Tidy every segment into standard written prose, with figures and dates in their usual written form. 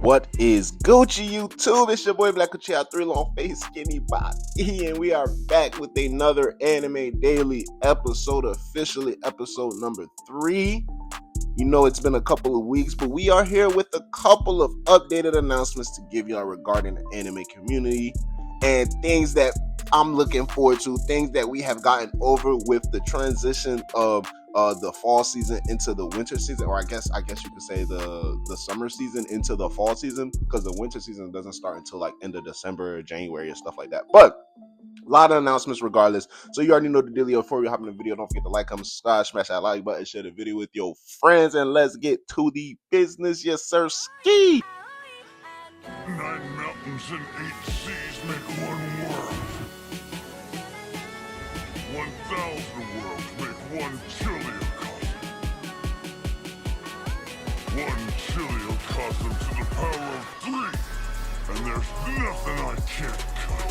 What is Gucci YouTube? It's your boy Black Gucci, 3 long face skinny body, and we are back with another Anime Daily episode, officially episode number 3. You know it's been a couple of weeks, but we are here with a couple of updated announcements to give y'all regarding the anime community and things that I'm looking forward to, things that we have gotten over with the transition of the fall season into the winter season, or I guess you could say the summer season into the fall season, because the winter season doesn't start until like end of December, January, and stuff like that. But a lot of announcements regardless. So you already know the dealio. Before we hop in the video, don't forget to like, comment, subscribe, smash that like button, share the video with your friends, and let's get to the business. Yes, sir. Ski. 9 mountains and 8 seas make one world. 1,000 worlds make one chiliocosm. 1 chiliocosm to the power of 3, and there's nothing I can't cut.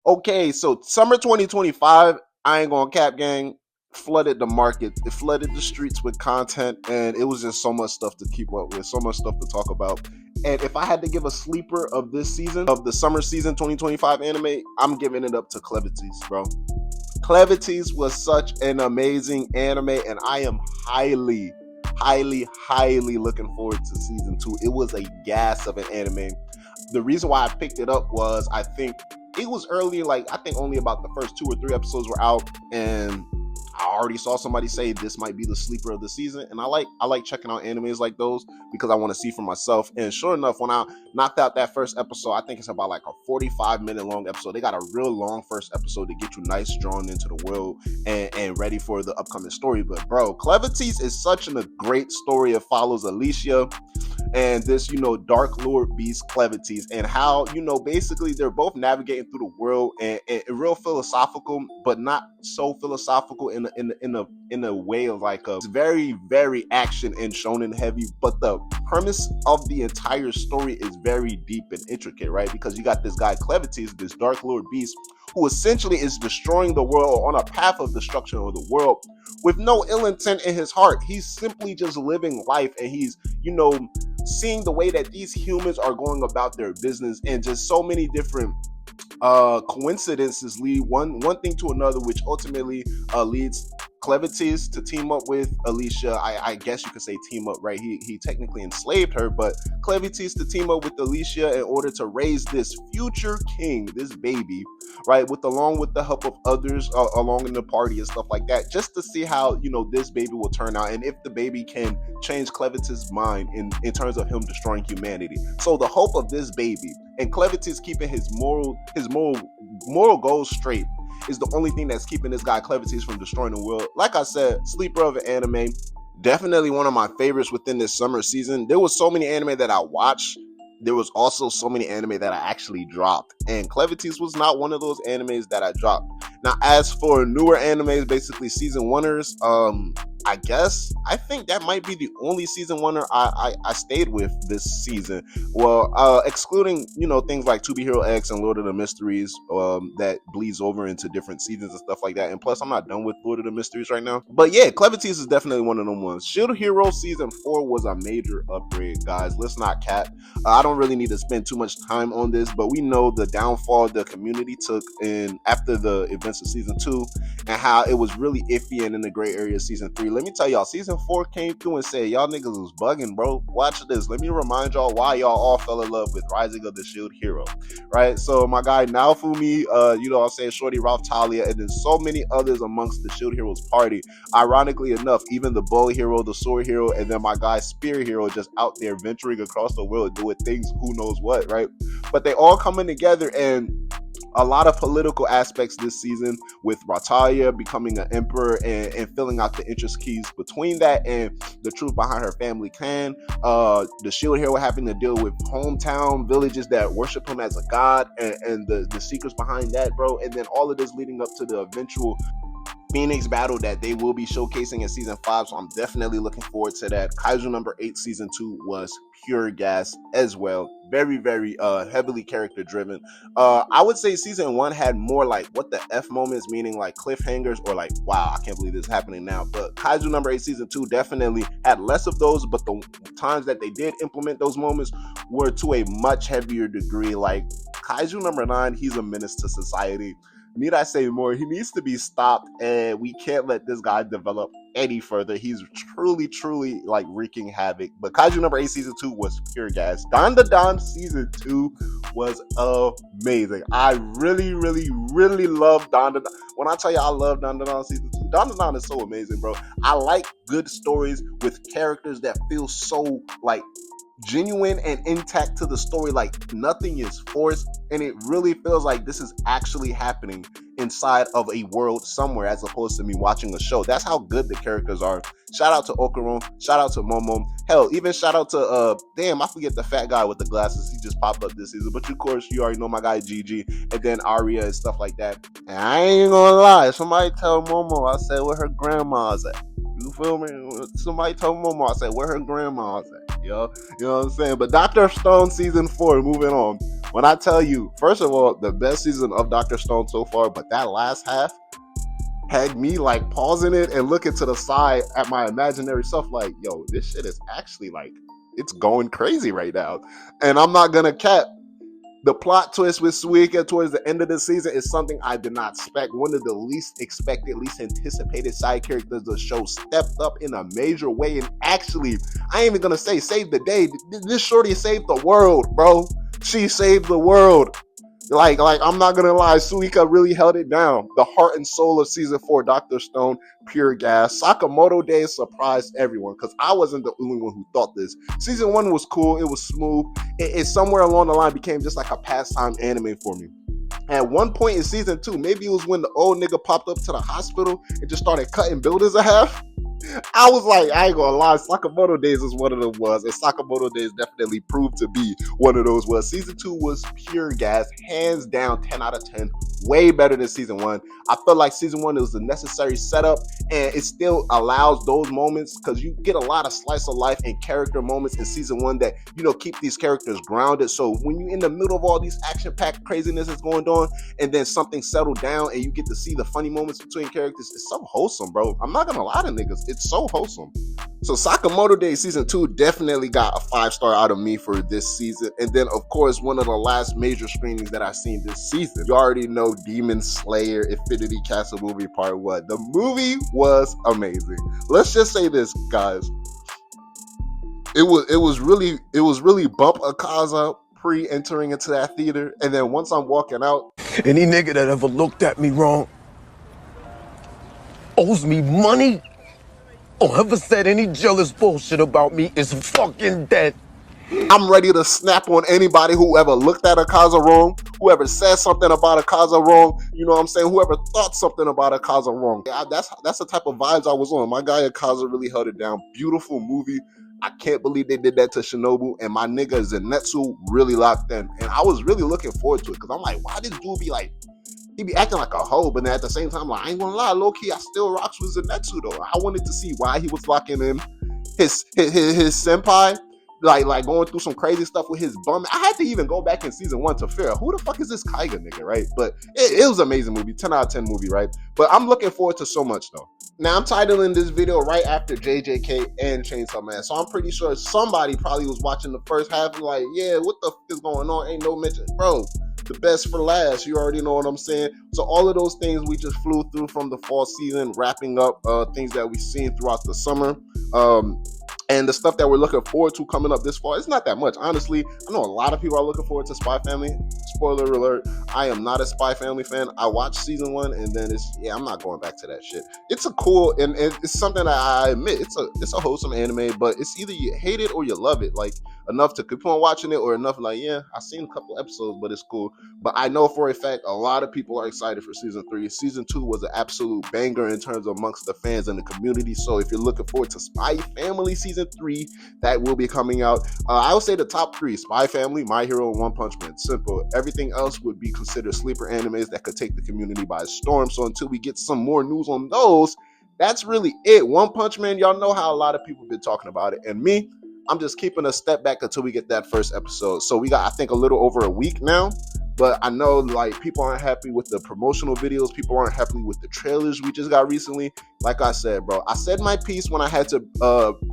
Okay, so summer 2025, I ain't gonna cap, gang, flooded the market. It flooded the streets with content, and it was just so much stuff to keep up with, so much stuff to talk about. And if I had to give a sleeper of this season, of the summer season 2025 anime, I'm giving it up to Clevities, bro. Clevities was such an amazing anime, and I am highly looking forward to season 2. It was a gas of an anime. The reason why I picked it up was I think it was early, like I think only about the first 2 or 3 episodes were out, and I already saw somebody say this might be the sleeper of the season, and I like checking out animes like those because I want to see for myself. And sure enough, when I knocked out that first episode, I think it's about like a 45-minute long episode. They got a real long first episode to get you nice drawn into the world and ready for the upcoming story. But bro, Clevities is such a great story. It follows Alicia and this, Dark Lord Beast Clevities, and how, basically they're both navigating through the world and real philosophical, but not so philosophical in a way of like it's very action and shonen heavy, but the premise of the entire story is very deep and intricate, right? Because you got this guy Clevities, this Dark Lord Beast, who essentially is destroying the world, on a path of destruction of the world, with no ill intent in his heart. He's simply just living life, and he's, seeing the way that these humans are going about their business, and just so many different coincidences lead one thing to another, which ultimately leads Clevities to team up with Alicia. I guess you could say team up, right? He technically enslaved her, but Clevities to team up with Alicia in order to raise this future king, this baby, right? Along with the help of others along in the party and stuff like that, just to see how, this baby will turn out, and if the baby can change Clevities' mind in terms of him destroying humanity. So the hope of this baby and Clevities keeping his moral goals straight is the only thing that's keeping this guy Clevities from destroying the world. Like I said, sleeper of an anime, definitely one of my favorites within this summer season. There was so many anime that I watched. There was also so many anime that I actually dropped, and Clevities was not one of those animes that I dropped. Now, as for newer animes, basically season 1ers, I think that might be the only season 1er I stayed with this season. Well, excluding, things like To Be Hero X and Lord of the Mysteries, that bleeds over into different seasons and stuff like that. And plus, I'm not done with Lord of the Mysteries right now. But yeah, Clevities is definitely one of them ones. Shield Hero season 4 was a major upgrade, guys. Let's not cap. I don't really need to spend too much time on this, but we know the downfall the community took after the events of season 2, and how it was really iffy and in the gray area of season 3. Let me tell y'all, season 4 came through and said, y'all niggas was bugging, bro. Watch this. Let me remind y'all why y'all all fell in love with Rising of the Shield Hero, right? So my guy Naofumi, I'm saying Shorty, Ralph, Talia, and then so many others amongst the Shield Heroes party. Ironically enough, even the Bow Hero, the Sword Hero, and then my guy Spear Hero just out there venturing across the world doing things who knows what, right? But they all coming together, and a lot of political aspects this season, with Ratalia becoming an emperor and filling out the interest keys between that and the truth behind her family clan. The Shield Hero having to deal with hometown villages that worship him as a god, and the secrets behind that, bro. And then all of this leading up to the eventual Phoenix battle that they will be showcasing in season 5, so I'm definitely looking forward to that. Kaiju number 8 season 2 was pure gas as well. Very, very heavily character driven. I would say season 1 had more like what the F moments, meaning like cliffhangers or like, wow, I can't believe this is happening now. But Kaiju number 8 season 2 definitely had less of those, but the times that they did implement those moments were to a much heavier degree. Like Kaiju number 9, he's a menace to society. Need I say more? He needs to be stopped, and we can't let this guy develop any further. He's truly, truly like wreaking havoc. But Kaiju number 8 season 2 was pure gas. Don the Don season 2 was amazing. I really, really, really love Don the Don. When I tell you I love Don the Don season 2, Don the Don is so amazing, bro. I like good stories with characters that feel so like genuine and intact to the story, like nothing is forced, and it really feels like this is actually happening inside of a world somewhere as opposed to me watching a show. That's how good the characters are. Shout out to Okaron, shout out to Momo, hell, even shout out to damn, I forget the fat guy with the glasses, he just popped up this season, but of course you already know my guy Gigi, and then Arya and stuff like that. And I ain't gonna lie, somebody tell Momo I said where her grandma's at. You feel me? Somebody told Momo I said where her grandma's at. Yo, you know what I'm saying? But Dr. Stone season 4, moving on. When I tell you, first of all, the best season of Dr. Stone so far, but that last half had me like pausing it and looking to the side at my imaginary self like, yo, this shit is actually like, it's going crazy right now. And I'm not gonna cap. The plot twist with Suika towards the end of the season is something I did not expect. One of the least expected, least anticipated side characters the show stepped up in a major way and actually, I ain't even gonna say saved the day. This shorty saved the world, bro. She saved the world. Like I'm not gonna lie, Suika really held it down. The heart and soul of season 4, Dr. Stone, pure gas. Sakamoto Days surprised everyone because I wasn't the only one who thought this. Season 1 was cool, it was smooth. It somewhere along the line became just like a pastime anime for me. At one point in season 2, maybe it was when the old nigga popped up to the hospital and just started cutting buildings in half. I was like, I ain't gonna lie, Sakamoto Days is one of them was, and Sakamoto Days definitely proved to be one of those was. Season 2 was pure gas, hands down, 10 out of 10, way better than season 1. I felt like season 1 was the necessary setup, and it still allows those moments, because you get a lot of slice of life and character moments in season 1 that, you know, keep these characters grounded. So when you're in the middle of all these action-packed craziness that's going on, and then something settled down, and you get to see the funny moments between characters, it's so wholesome, bro. I'm not gonna lie to niggas, it's so wholesome. So Sakamoto Days season 2 definitely got a 5-star out of me for this season. And then of course one of the last major screenings that I've seen this season, you already know, Demon Slayer Infinity Castle movie part 1. The movie was amazing. Let's just say this, guys. It was really bump Akaza pre-entering into that theater, and then once I'm walking out, any nigga that ever looked at me wrong owes me money or ever said any jealous bullshit about me is fucking dead. I'm ready to snap on anybody who ever looked at Akaza wrong, whoever said something about Akaza wrong, you know what I'm saying, whoever thought something about Akaza wrong. That's the type of vibes I was on. My guy Akaza really held it down. Beautiful movie. I can't believe they did that to Shinobu, and my nigga Zenitsu really locked in. And I was really looking forward to it, because I'm like, why this dude be like, he be acting like a hoe, but then at the same time, like, I ain't gonna lie, low-key, I still rocks with Zenitsu, though. I wanted to see why he was locking in his senpai, like going through some crazy stuff with his bum. I had to even go back in season 1 to figure out who the fuck is this Kaiga nigga, right? But it was an amazing movie, 10 out of 10 movie, right? But I'm looking forward to so much, though. Now, I'm titling this video right after JJK and Chainsaw Man, so I'm pretty sure somebody probably was watching the first half and like, yeah, what the fuck is going on? Ain't no mention. Bro, the best for last, you already know what I'm saying. So all of those things we just flew through from the fall season, wrapping up things that we've seen throughout the summer. And the stuff that we're looking forward to coming up this fall, it's not that much. Honestly, I know a lot of people are looking forward to Spy Family. Spoiler alert, I am not a Spy Family fan. I watched season 1 and then I'm not going back to that shit. It's a cool, and it's something that I admit, it's a wholesome anime, but it's either you hate it or you love it. Like, enough to keep on watching it, or enough like, yeah, I've seen a couple episodes, but it's cool. But I know for a fact a lot of people are excited for season 3. Season 2 was an absolute banger in terms of amongst the fans and the community. So if you're looking forward to Spy Family season 3, that will be coming out. I would say the top 3: Spy Family, My Hero, and One Punch Man. Simple. Everything else would be considered sleeper animes that could take the community by storm. So until we get some more news on those, that's really it. One Punch Man, y'all know how a lot of people have been talking about it. And me, I'm just keeping a step back until we get that first episode. So we got, I think, a little over a week now. But I know like people aren't happy with the promotional videos. People aren't happy with the trailers we just got recently. Like I said, bro, I said my piece when I had to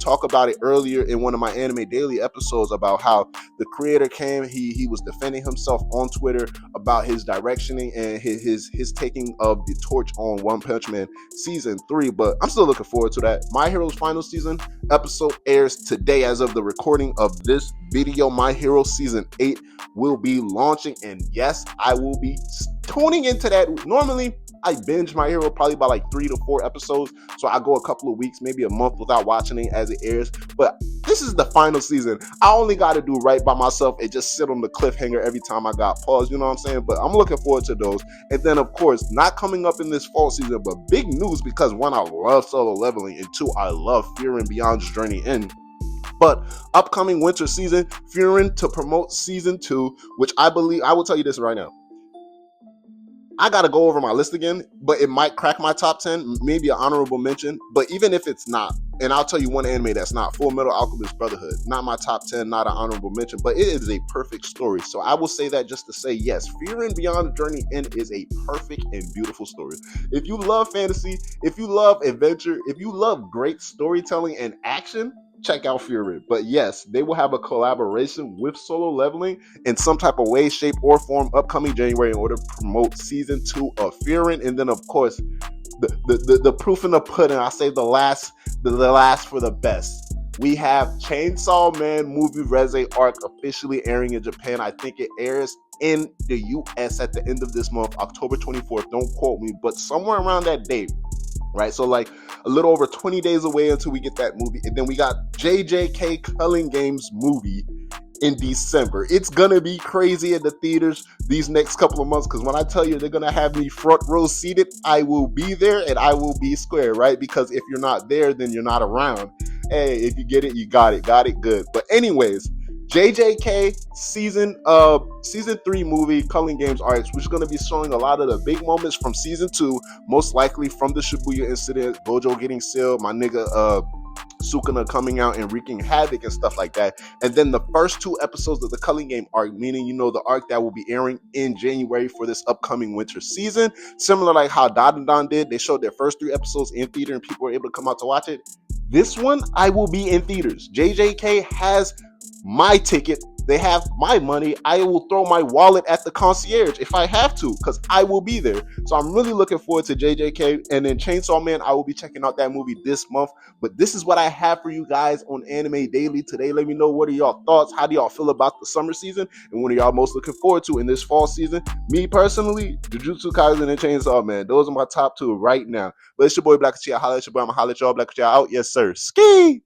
talk about it earlier in one of my Anime Daily episodes about how the creator came. He was defending himself on Twitter about his directioning and his taking of the torch on One Punch Man season 3. But I'm still looking forward to that. My Hero's final season episode airs today as of the recording of this video. My Hero season 8 will be launching, and yes, I will be tuning into that. Normally I binge My Hero probably by like 3 to 4 episodes, so I go a couple of weeks, maybe a month without watching it as it airs. But this is the final season. I only got to do right by myself and just sit on the cliffhanger every time I got paused, you know what I'm saying? But I'm looking forward to those. And then of course, not coming up in this fall season, but big news, because one, I love Solo Leveling, and two, I love Fear and Beyond's Journey In. But upcoming winter season, Furin to promote season 2, which I believe, I will tell you this right now, I gotta go over my list again, but it might crack my top 10, maybe an honorable mention. But even if it's not, and I'll tell you one anime that's not, Full Metal Alchemist Brotherhood, not my top 10, not an honorable mention, but it is a perfect story. So I will say that just to say, yes, Fear and Beyond Journey In is a perfect and beautiful story. If you love fantasy, if you love adventure, if you love great storytelling and action, check out Fury. But yes, they will have a collaboration with Solo Leveling in some type of way, shape, or form upcoming January in order to promote season 2 of Fury. And then of course, the proof in the pudding, I say the last for the best. We have Chainsaw Man movie Reze arc officially airing in Japan. I think it airs in the US at the end of this month, October 24th. Don't quote me, but somewhere around that date. Right, so like a little over 20 days away until we get that movie. And then we got JJK Culling Games movie in December. It's gonna be crazy in the theaters these next couple of months, because when I tell you they're gonna have me front row seated, I will be there and I will be square, right? Because if you're not there, then you're not around. Hey, if you get it, you got it good. But anyways, JJK season 3 movie Culling Games arcs, which is going to be showing a lot of the big moments from season 2, most likely from the Shibuya incident, Gojo getting sealed, my nigga Sukuna coming out and wreaking havoc and stuff like that. And then the first 2 episodes of the Culling Game arc, meaning, you know, the arc that will be airing in January for this upcoming winter season, similar like how Dadandan did. They showed their first 3 episodes in theater and people were able to come out to watch it. This one, I will be in theaters. JJK has my ticket. They have my money. I will throw my wallet at the concierge if I have to, because I will be there. So I'm really looking forward to JJK. And then Chainsaw Man, I will be checking out that movie this month. But this is what I have for you guys on Anime Daily today. Let me know, what are y'all thoughts? How do y'all feel about the summer season? And what are y'all most looking forward to in this fall season? Me personally, Jujutsu Kaisen and Chainsaw Man. Those are my top 2 right now. But it's your boy Black Chia. Holla at your boy. I'm going to holla at y'all. Black Chia out. Yes, sir. Ski!